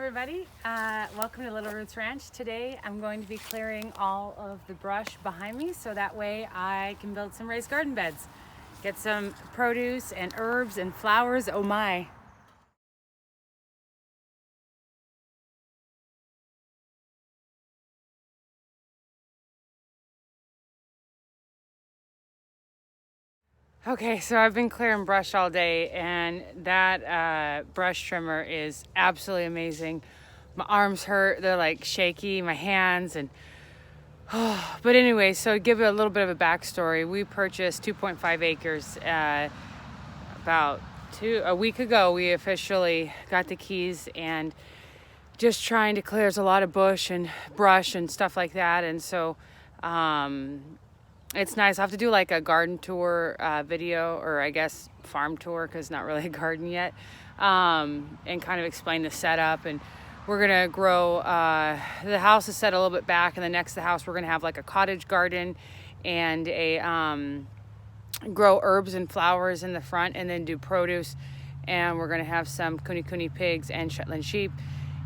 everybody. Welcome to Little Roots Ranch. Today I'm going to be clearing all of the brush behind me so that way I can build some raised garden beds. Get some produce and herbs and flowers. Oh my. Okay, so I've been clearing brush all day, and that brush trimmer is absolutely amazing. My arms hurt, they're like shaky, my hands, and but anyway, so to give you a little bit of a backstory, we purchased 2.5 acres about a week ago. We officially got the keys and just trying to clear. There's a lot of bush and brush and stuff like that, and so it's nice. I have to do like a garden tour video, or I guess farm tour, because not really a garden yet, and kind of explain the setup. And we're gonna grow, the house is set a little bit back, and then next to the house we're gonna have like a cottage garden and grow herbs and flowers in the front, and then do produce. And we're gonna have some kune pigs and Shetland sheep,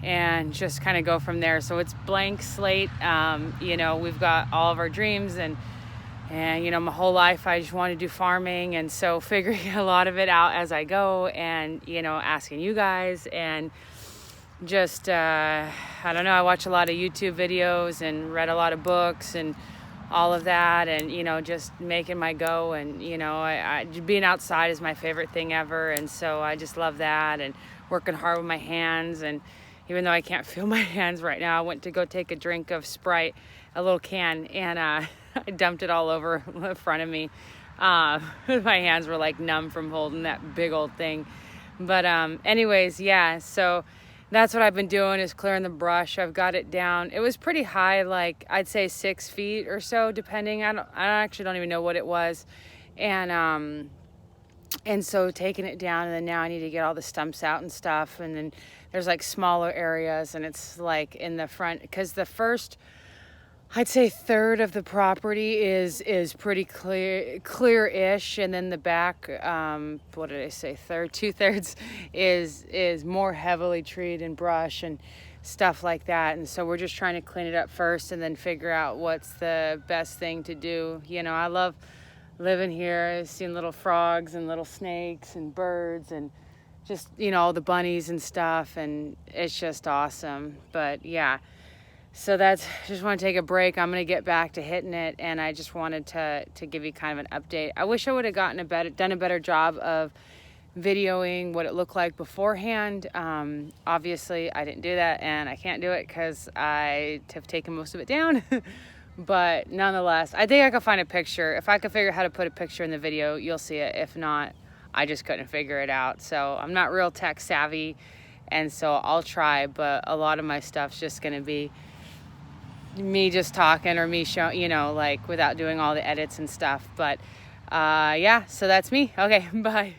and just kind of go from there. So it's blank slate. We've got all of our dreams, and my whole life I just wanted to do farming, and so figuring a lot of it out as I go, and asking you guys, and just I don't know, I watch a lot of YouTube videos and read a lot of books and all of that, and just making my go. And I being outside is my favorite thing ever, and so I just love that, and working hard with my hands. And even though I can't feel my hands right now, I went to go take a drink of Sprite, a little can, and I dumped it all over the front of me. My hands were like numb from holding that big old thing. But anyways, yeah, so that's what I've been doing, is clearing the brush. I've got it down. It was pretty high, like I'd say 6 feet or so, depending. I actually don't even know what it was. And so taking it down, and then now I need to get all the stumps out and stuff. And then there's like smaller areas, and it's like in the front, because the first, I'd say third of the property is pretty clear-ish, and then the back, what did I say, third? 2/3 is more heavily treed and brush and stuff like that. And so we're just trying to clean it up first, and then figure out what's the best thing to do. I love living here, seeing little frogs and little snakes and birds, and just all the bunnies and stuff, and it's just awesome. But yeah. So just want to take a break. I'm going to get back to hitting it, and I just wanted to give you kind of an update. I wish I would have done a better job of videoing what it looked like beforehand. Obviously, I didn't do that, and I can't do it because I have taken most of it down. But nonetheless, I think I could find a picture. If I could figure out how to put a picture in the video, you'll see it. If not, I just couldn't figure it out. So I'm not real tech savvy, and so I'll try, but a lot of my stuff's just going to be me just talking, or me showing, like without doing all the edits and stuff. But yeah, so that's me. Okay, bye.